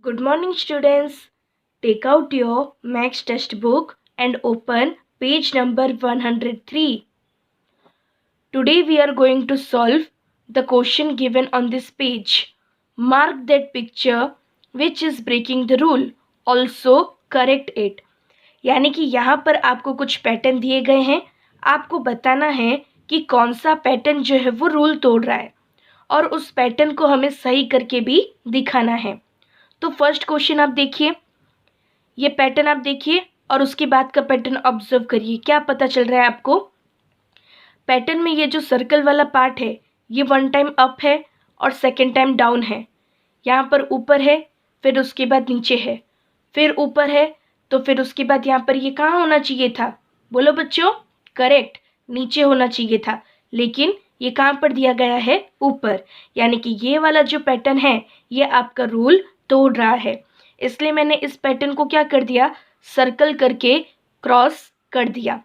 Good morning, students. Take out your Max textbook and open page number 103. Today we are going to solve the question given on this page. Mark that picture which is breaking the rule. Also correct it. यानी कि यहाँ पर आपको कुछ pattern दिए गए हैं, आपको बताना है कि कौन सा पैटर्न जो है वो रूल तोड़ रहा है और उस पैटर्न को हमें सही करके भी दिखाना है। तो फर्स्ट क्वेश्चन आप देखिए, ये पैटर्न आप देखिए और उसके बाद का पैटर्न ऑब्जर्व करिए। क्या पता चल रहा है आपको? पैटर्न में ये जो सर्कल वाला पार्ट है ये वन टाइम अप है और सेकेंड टाइम डाउन है। यहाँ पर ऊपर है, फिर उसके बाद नीचे है, फिर ऊपर है, तो फिर उसके बाद यहाँ पर ये कहाँ होना चाहिए था? बोलो बच्चों। करेक्ट, नीचे होना चाहिए था, लेकिन ये कहाँ पर दिया गया है? ऊपर। यानी कि ये वाला जो पैटर्न है ये आपका रूल तोड़ रहा है, इसलिए मैंने इस पैटर्न को क्या कर दिया? सर्कल करके क्रॉस कर दिया।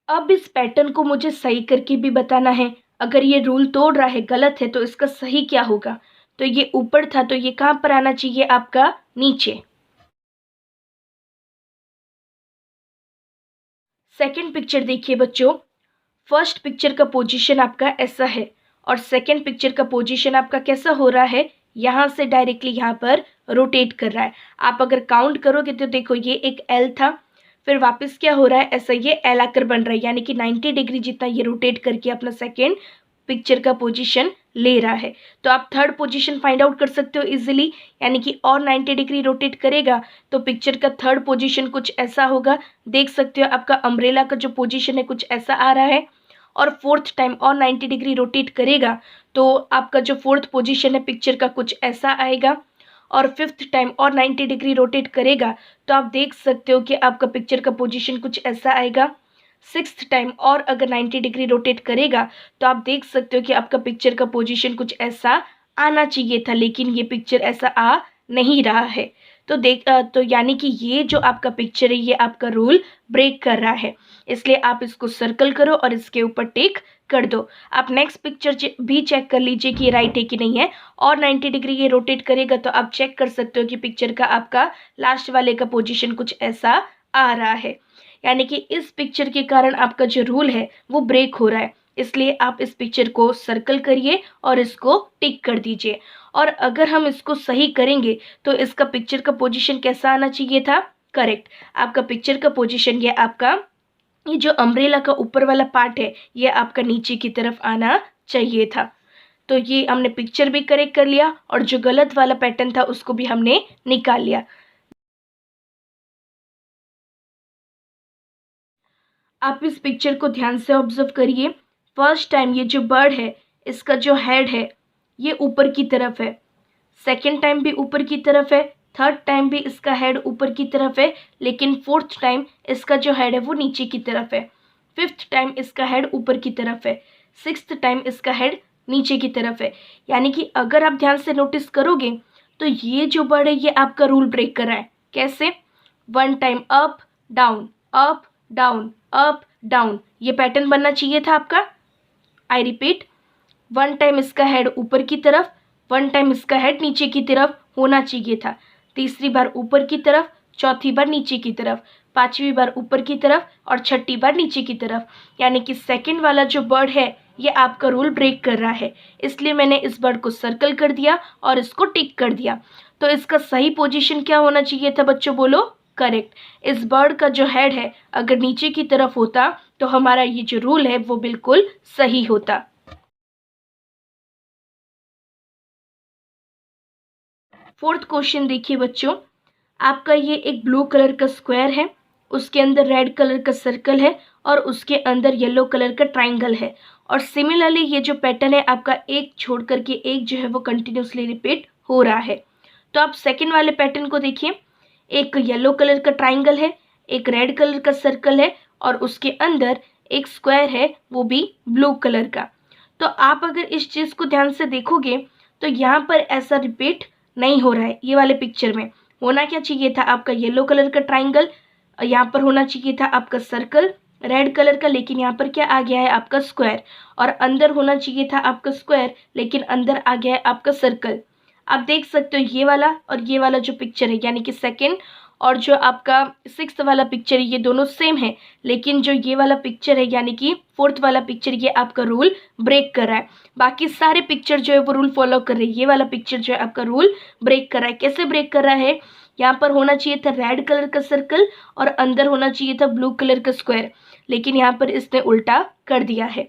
अब इस पैटर्न को मुझे सही करके भी बताना है। अगर ये रूल तोड़ रहा है, गलत है, तो इसका सही क्या होगा? तो ये ऊपर था, तो ये कहाँ पर आना चाहिए आपका? नीचे। सेकंड पिक्चर देखिए बच्चों। फर्स्ट पिक्चर का पोजीशन आपका ऐसा है और सेकंड पिक्चर का पोजीशन आपका कैसा हो रहा है? यहाँ से डायरेक्टली यहाँ पर रोटेट कर रहा है। आप अगर काउंट करोगे तो देखो ये एक एल था, फिर वापस क्या हो रहा है? ऐसा ये एल आकर बन रहा है, यानी कि 90 डिग्री जितना ये रोटेट करके अपना सेकेंड पिक्चर का पोजीशन ले रहा है। तो आप थर्ड पोजीशन फाइंड आउट कर सकते हो इजीली, यानी कि और 90 डिग्री रोटेट करेगा तो पिक्चर का थर्ड पोजीशन कुछ ऐसा होगा। देख सकते हो आपका अम्ब्रेला का जो पोजीशन है कुछ ऐसा आ रहा है। और फोर्थ टाइम और 90 डिग्री रोटेट करेगा तो आपका जो फोर्थ पोजीशन है पिक्चर का कुछ ऐसा आएगा। और फिफ्थ टाइम और 90 डिग्री रोटेट करेगा तो आप देख सकते हो कि आपका पिक्चर का पोजीशन कुछ ऐसा आएगा। सिक्स्थ टाइम और अगर 90 डिग्री रोटेट करेगा तो आप देख सकते हो कि आपका पिक्चर का पोजीशन कुछ ऐसा आना चाहिए था, लेकिन ये पिक्चर ऐसा आ नहीं रहा है। तो यानी कि ये जो आपका पिक्चर है ये आपका रूल ब्रेक कर रहा है, इसलिए आप इसको सर्कल करो और इसके ऊपर टिक कर दो। आप नेक्स्ट पिक्चर भी चेक कर लीजिए कि ये राइट है कि नहीं है। और 90 डिग्री ये रोटेट करेगा तो आप चेक कर सकते हो कि पिक्चर का आपका लास्ट वाले का पोजीशन कुछ ऐसा आ रहा है। यानी कि इस पिक्चर के कारण आपका जो रूल है वो ब्रेक हो रहा है, इसलिए आप इस पिक्चर को सर्कल करिए और इसको टिक कर दीजिए। और अगर हम इसको सही करेंगे तो इसका पिक्चर का पोजीशन कैसा आना चाहिए था? करेक्ट, आपका पिक्चर का पोजीशन ये जो अम्ब्रेला का ऊपर वाला पार्ट है ये आपका नीचे की तरफ आना चाहिए था। तो ये हमने पिक्चर भी करेक्ट कर लिया और जो गलत वाला पैटर्न था उसको भी हमने निकाल लिया। आप इस पिक्चर को ध्यान से ऑब्जर्व करिए। फर्स्ट टाइम ये जो बर्ड है इसका जो हेड है ये ऊपर की तरफ है, सेकेंड टाइम भी ऊपर की तरफ है, थर्ड टाइम भी इसका हेड ऊपर की तरफ है, लेकिन फोर्थ टाइम इसका जो हेड है वो नीचे की तरफ है, फिफ्थ टाइम इसका हेड ऊपर की तरफ है, सिक्स्थ टाइम इसका हेड नीचे की तरफ है। यानी कि अगर आप ध्यान से नोटिस करोगे तो ये जो बर्ड है ये आपका रूल ब्रेक कर रहा है। कैसे? One time up down up down up down, ये पैटर्न बनना चाहिए था आपका। आई रिपीट, वन टाइम इसका हेड ऊपर की तरफ, वन टाइम इसका हेड नीचे की तरफ होना चाहिए था, तीसरी बार ऊपर की तरफ, चौथी बार नीचे की तरफ, पांचवी बार ऊपर की तरफ और छठी बार नीचे की तरफ। यानी कि सेकंड वाला जो बर्ड है ये आपका रूल ब्रेक कर रहा है, इसलिए मैंने इस बर्ड को सर्कल कर दिया और इसको टिक कर दिया। तो इसका सही पोजीशन क्या होना चाहिए था बच्चों? बोलो। करेक्ट, इस बर्ड का जो हेड है अगर नीचे की तरफ होता तो हमारा ये जो रूल है वो बिल्कुल सही होता। फोर्थ क्वेश्चन देखिए बच्चों, आपका ये एक ब्लू कलर का स्क्वायर है, उसके अंदर रेड कलर का सर्कल है और उसके अंदर येलो कलर का ट्राइंगल है। और सिमिलरली ये जो पैटर्न है आपका एक छोड़ करके एक जो है वो कंटिन्यूसली रिपीट हो रहा है। तो आप सेकंड वाले पैटर्न को देखिए, एक येलो कलर का ट्राइंगल है, एक रेड कलर का सर्कल है और उसके अंदर एक स्क्वायर है वो भी ब्लू कलर का। तो आप अगर इस चीज़ को ध्यान से देखोगे तो यहाँ पर ऐसा रिपीट नहीं हो रहा है। ये वाले पिक्चर में होना क्या चाहिए था? आपका येलो कलर का ट्राइंगल, यहाँ पर होना चाहिए था आपका सर्कल रेड कलर का, लेकिन यहाँ पर क्या आ गया है? आपका स्क्वायर। और अंदर होना चाहिए था आपका स्क्वायर, लेकिन अंदर आ गया है आपका सर्कल। आप देख सकते हो ये वाला और ये वाला जो पिक्चर है यानी कि सेकेंड और जो आपका सिक्स्थ वाला पिक्चर है ये दोनों सेम है, लेकिन जो ये वाला पिक्चर है यानी कि फोर्थ वाला पिक्चर ये आपका रूल ब्रेक कर रहा है। बाकी सारे पिक्चर जो है वो रूल फॉलो कर रहे हैं, ये वाला पिक्चर जो है आपका रूल ब्रेक कर रहा है। कैसे ब्रेक कर रहा है? यहाँ पर होना चाहिए था रेड कलर का सर्कल और अंदर होना चाहिए था ब्लू कलर का स्क्वायर, लेकिन यहाँ पर इसने उल्टा कर दिया है,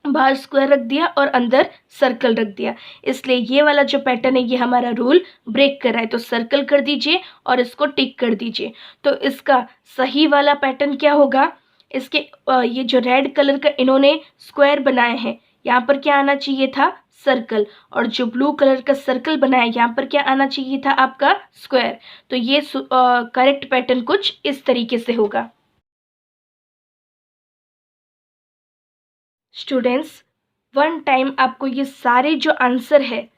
बाहर स्क्वायर रख दिया और अंदर सर्कल रख दिया। इसलिए ये वाला जो पैटर्न है ये हमारा रूल ब्रेक कर रहा है, तो सर्कल कर दीजिए और इसको टिक कर दीजिए। तो इसका सही वाला पैटर्न क्या होगा? इसके ये जो रेड कलर का इन्होंने स्क्वायर बनाए हैं यहाँ पर क्या आना चाहिए था? सर्कल। और जो ब्लू कलर का सर्कल बनाया यहाँ पर क्या आना चाहिए था? आपका स्क्वायर। तो ये करेक्ट पैटर्न कुछ इस तरीके से होगा। स्टूडेंट्स, वन टाइम आपको ये सारे जो आंसर है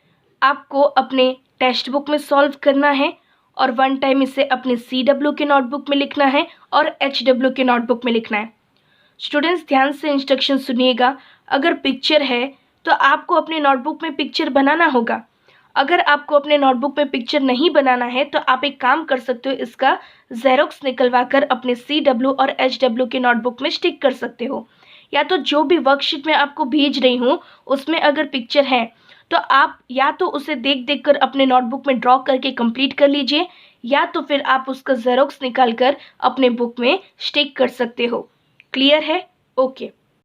आपको अपने टेक्स्ट बुक में सॉल्व करना है और वन टाइम इसे अपने CW के नोटबुक में लिखना है और HW के नोटबुक में लिखना है। स्टूडेंट्स ध्यान से इंस्ट्रक्शन सुनिएगा। अगर पिक्चर है तो आपको अपने नोटबुक में पिक्चर बनाना होगा। अगर आपको अपने नोटबुक में पिक्चर नहीं बनाना है तो आप एक काम कर सकते हो, इसका जेरोक्स निकलवा कर अपने CW और HW के नोटबुक में स्टिक कर सकते हो। या तो जो भी वर्कशीट में आपको भेज रही हूँ उसमें अगर पिक्चर है तो आप या तो उसे देख देख कर अपने नोटबुक में ड्रॉ करके कंप्लीट कर लीजिए, या तो फिर आप उसका जेरोक्स निकाल कर अपने बुक में स्टिक कर सकते हो। क्लियर है? ओके।